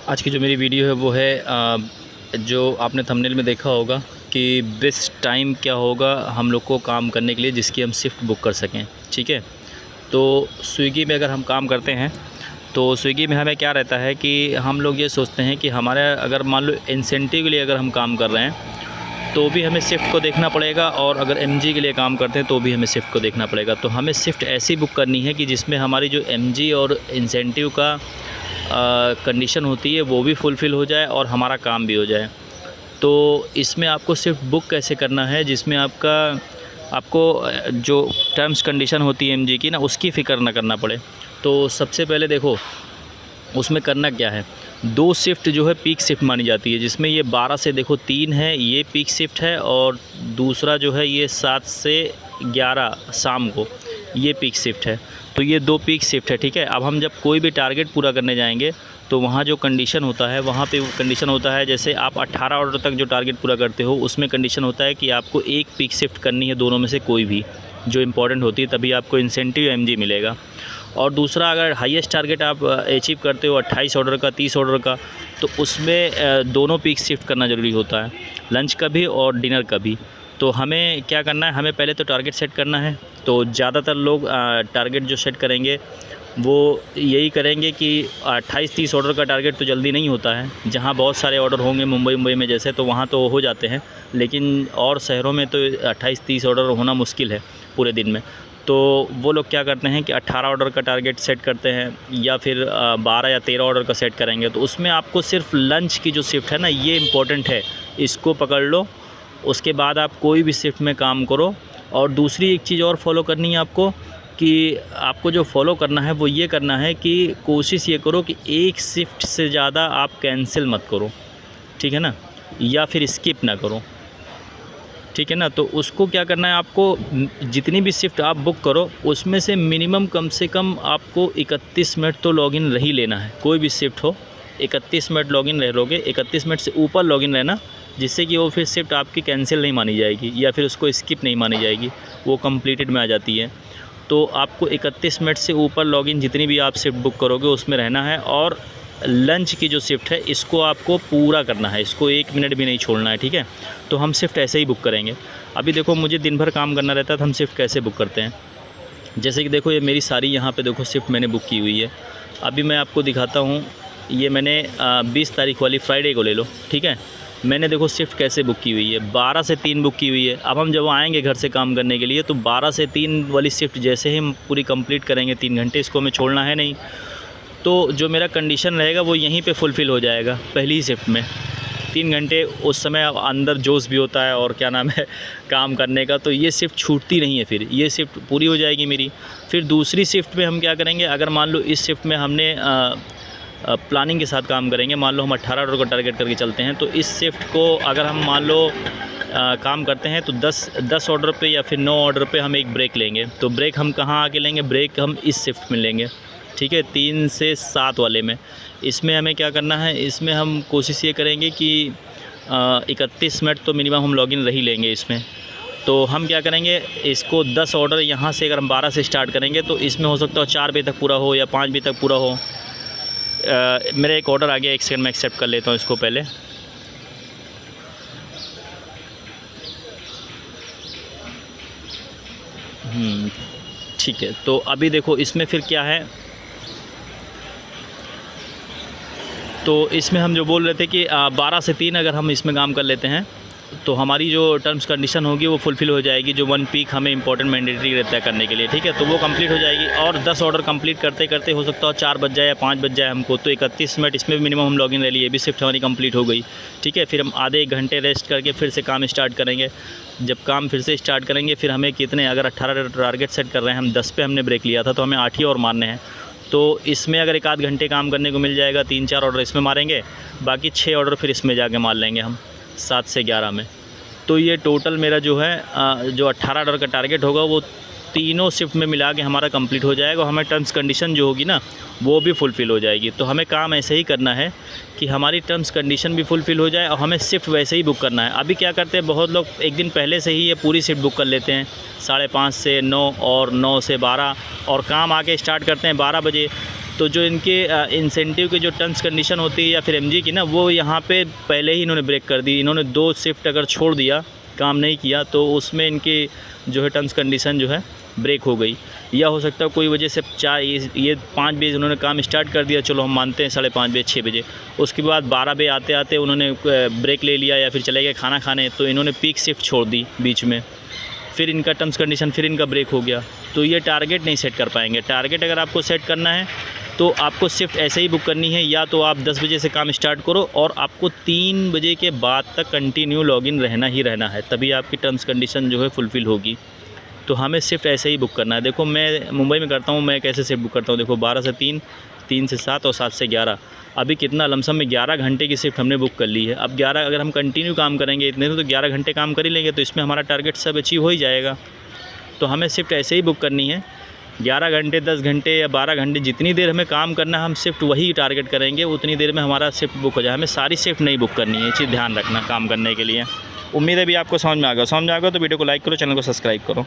आज की जो मेरी वीडियो है वो है जो आपने थंबनेल में देखा होगा कि बेस्ट टाइम क्या होगा हम लोग को काम करने के लिए जिसकी हम शिफ्ट बुक कर सकें। ठीक है, तो स्विगी में अगर हम काम करते हैं तो स्विगी में हमें क्या रहता है कि हम लोग ये सोचते हैं कि हमारे अगर मान लो इंसेंटिव के लिए अगर हम काम कर रहे हैं तो भी हमें शिफ्ट को देखना पड़ेगा, और अगर एमजी के लिए काम करते हैं तो भी हमें शिफ्ट को देखना पड़ेगा। तो हमें शिफ्ट ऐसी बुक करनी है कि जिसमें हमारी जो एमजी और इंसेंटिव का कंडीशन होती है वो भी फुलफ़िल हो जाए और हमारा काम भी हो जाए। तो इसमें आपको शिफ्ट बुक कैसे करना है जिसमें आपको जो टर्म्स कंडीशन होती है एमजी की ना, उसकी फ़िक्र ना करना पड़े। तो सबसे पहले देखो उसमें करना क्या है, 2 शिफ्ट जो है पीक शिफ्ट मानी जाती है, जिसमें ये 12 से देखो 3 है ये पीक शिफ्ट है, और दूसरा जो है ये 7 से 11 शाम को ये पीक शिफ्ट है। तो ये 2 पीक शिफ्ट है। ठीक है, अब हम जब कोई भी टारगेट पूरा करने जाएंगे तो वहाँ जो कंडीशन होता है, वहाँ पे कंडीशन होता है जैसे आप 18 ऑर्डर तक जो टारगेट पूरा करते हो उसमें कंडीशन होता है कि आपको एक पीक शिफ्ट करनी है, दोनों में से कोई भी जो इम्पोर्टेंट होती है, तभी आपको इंसेंटिव एमजी मिलेगा। और दूसरा, अगर हाईएस्ट टारगेट आप अचीव करते हो 28 ऑर्डर का, 30 ऑर्डर का, तो उसमें दोनों पीक शिफ्ट करना ज़रूरी होता है, लंच का भी और डिनर का भी। तो हमें क्या करना है, हमें पहले तो टारगेट सेट करना है। तो ज़्यादातर लोग टारगेट जो सेट करेंगे वो यही करेंगे कि 28-30 ऑर्डर का टारगेट तो जल्दी नहीं होता है। जहाँ बहुत सारे ऑर्डर होंगे मुंबई में जैसे, तो वहाँ तो हो जाते हैं, लेकिन और शहरों में तो 28-30 ऑर्डर होना मुश्किल है पूरे दिन में। तो वो लोग क्या करते हैं कि 18 ऑर्डर का टारगेट सेट करते हैं, या फिर 12 या 13 ऑर्डर का सेट करेंगे। तो उसमें आपको सिर्फ लंच की जो शिफ्ट है ना, ये इम्पोर्टेंट है, इसको पकड़ लो। उसके बाद आप कोई भी शिफ्ट में काम करो। और दूसरी एक चीज़ और फॉलो करनी है आपको, कि आपको जो फॉलो करना है वो ये करना है कि कोशिश ये करो कि एक शिफ्ट से ज़्यादा आप कैंसिल मत करो। ठीक है ना, या फिर स्किप ना करो। ठीक है ना, तो उसको क्या करना है, आपको जितनी भी शिफ्ट आप बुक करो उसमें से मिनिमम कम से कम आपको 31 मिनट तो लॉगिन रह ही लेना है। कोई भी शिफ्ट हो 31 मिनट लॉगिन रह लोगे, 31 मिनट से ऊपर लॉगिन रहना, जिससे कि वो फिर शिफ्ट आपकी कैंसिल नहीं मानी जाएगी या फिर उसको स्किप नहीं मानी जाएगी, वो कंप्लीटेड में आ जाती है। तो आपको 31 मिनट से ऊपर लॉगिन जितनी भी आप शिफ्ट बुक करोगे उसमें रहना है। और लंच की जो शिफ्ट है इसको आपको पूरा करना है, इसको 1 मिनट भी नहीं छोड़ना है। ठीक है, तो हम शिफ्ट ऐसे ही बुक करेंगे। अभी देखो मुझे दिन भर काम करना रहता है, तो हम शिफ्ट कैसे बुक करते हैं, जैसे कि देखो ये मेरी सारी यहाँ पे देखो शिफ्ट मैंने बुक की हुई है। अभी मैं आपको दिखाता हूँ, ये मैंने 20 तारीख वाली फ्राइडे को ले लो। ठीक है, मैंने देखो शिफ्ट कैसे बुक की हुई है, 12 से 3 बुक की हुई है। अब हम जब आएंगे घर से काम करने के लिए तो 12 से 3 वाली शिफ्ट जैसे ही हम पूरी कंप्लीट करेंगे, 3 घंटे, इसको हमें छोड़ना है नहीं। तो जो मेरा कंडीशन रहेगा वो यहीं पे फुलफ़िल हो जाएगा पहली ही शिफ्ट में। 3 घंटे उस समय अंदर जोश भी होता है और क्या नाम है काम करने का, तो ये शिफ्ट छूटती नहीं है, फिर ये शिफ्ट पूरी हो जाएगी मेरी। फिर दूसरी शिफ्ट में हम क्या करेंगे, अगर मान लो इस शिफ्ट में हमने प्लानिंग के साथ काम करेंगे, मान लो हम 18 ऑर्डर को टारगेट करके चलते हैं, तो इस शिफ्ट को अगर हम मान लो काम करते हैं तो 10 ऑर्डर पे या फिर 9 ऑर्डर पे हम एक ब्रेक लेंगे। तो ब्रेक हम कहाँ आके लेंगे, ब्रेक हम इस शिफ्ट में लेंगे। ठीक है, 3 से 7 वाले में। इसमें हमें क्या करना है, इसमें हम कोशिश ये करेंगे कि 31 मिनट तो मिनिमम हम लॉगिन रह ही लेंगे इसमें। तो हम क्या करेंगे, इसको 10 ऑर्डर यहाँ से अगर हम 12 से स्टार्ट करेंगे तो इसमें हो सकता है 4 बजे तक पूरा हो या 5 बजे तक पूरा हो। मेरा एक ऑर्डर आ गया, एक सेकंड में एक्सेप्ट कर लेता हूँ इसको पहले। ठीक है, तो अभी देखो इसमें फिर क्या है, तो इसमें हम जो बोल रहे थे कि 12 से 3 अगर हम इसमें काम कर लेते हैं तो हमारी जो टर्म्स कंडीशन होगी वो फुलफ़िल हो जाएगी, जो 1 पीक हमें इंपॉर्टेंट मैंडेटरी रहता है करने के लिए। ठीक है, तो वो कंप्लीट हो जाएगी। और 10 ऑर्डर कंप्लीट करते करते हो सकता है 4 बज जाए या 5 बज जाए हमको, तो 31 मिनट इसमें भी मिनिमम हम लॉगिन रह लिए, ये भी शिफ्ट हमारी कंप्लीट हो गई। ठीक है, फिर हम आधे 1 घंटे रेस्ट करके फिर से काम स्टार्ट करेंगे। जब काम फिर से स्टार्ट करेंगे, फिर हमें कितने, अगर 18 टारगेट सेट कर रहे हैं हम, 10 पे हमने ब्रेक लिया था, तो हमें 8 ही और मारने हैं। तो इसमें अगर 1 आध घंटे काम करने को मिल जाएगा, 3-4 ऑर्डर इसमें मारेंगे, बाकी 6 ऑर्डर फिर इसमें जाके मार लेंगे हम 7 से 11 में। तो ये टोटल मेरा जो है जो 18 ऑर्डर का टारगेट होगा वो तीनों शिफ्ट में मिला के हमारा कंप्लीट हो जाएगा। हमें टर्म्स कंडीशन जो होगी ना वो भी फुलफ़िल हो जाएगी। तो हमें काम ऐसे ही करना है कि हमारी टर्म्स कंडीशन भी फुलफ़िल हो जाए और हमें शिफ्ट वैसे ही बुक करना है। अभी क्या करते हैं बहुत लोग, एक दिन पहले से ही ये पूरी शिफ्ट बुक कर लेते हैं, 5:30 से 9 और 9 से 12, और काम आके स्टार्ट करते हैं 12 बजे। तो जो इनके इंसेंटिव के जो टर्म्स कंडीशन होती है या फिर एमजी की ना, वो यहाँ पे पहले ही इन्होंने ब्रेक कर दी। इन्होंने 2 शिफ्ट अगर छोड़ दिया, काम नहीं किया, तो उसमें इनके जो है टर्म्स कंडीशन जो है ब्रेक हो गई। या हो सकता है कोई वजह से 5 बजे उन्होंने काम स्टार्ट कर दिया, चलो हम मानते हैं 5:30 बजे 6 बजे, उसके बाद 12 बजे आते आते उन्होंने ब्रेक ले लिया या फिर चले गए खाना खाने, तो इन्होंने पीक शिफ्ट छोड़ दी बीच में, फिर इनका टर्म्स कंडीशन फिर इनका ब्रेक हो गया। तो ये टारगेट नहीं सेट कर पाएंगे। टारगेट अगर आपको सेट करना है तो आपको शिफ्ट ऐसे ही बुक करनी है, या तो आप 10 बजे से काम स्टार्ट करो और आपको 3 बजे के बाद तक कंटिन्यू लॉगिन रहना ही रहना है, तभी आपकी टर्म्स कंडीशन जो है फुलफ़िल होगी। तो हमें शिफ्ट ऐसे ही बुक करना है। देखो मैं मुंबई में करता हूँ, मैं कैसे शिफ्ट बुक करता हूँ, देखो 12 से 3, 3 से 7 और 7 से 11। अभी कितना लमसम में 11 घंटे की शिफ्ट हमने बुक कर ली है। अब 11 अगर हम कंटिन्यू काम करेंगे इतने तो 11 घंटे काम कर ही लेंगे, तो इसमें हमारा टारगेट सब अचीव हो ही जाएगा। तो हमें शिफ्ट ऐसे ही बुक करनी है, 11 घंटे, 10 घंटे या 12 घंटे, जितनी देर हमें काम करना है हम शिफ्ट वही टारगेट करेंगे, उतनी देर में हमारा शिफ्ट बुक हो जाए। हमें सारी शिफ्ट नहीं बुक करनी है, ये चीज़ ध्यान रखना काम करने के लिए। उम्मीद है भी आपको समझ में आ गया। समझ में आ गया तो वीडियो को लाइक करो, चैनल को सब्सक्राइब करो।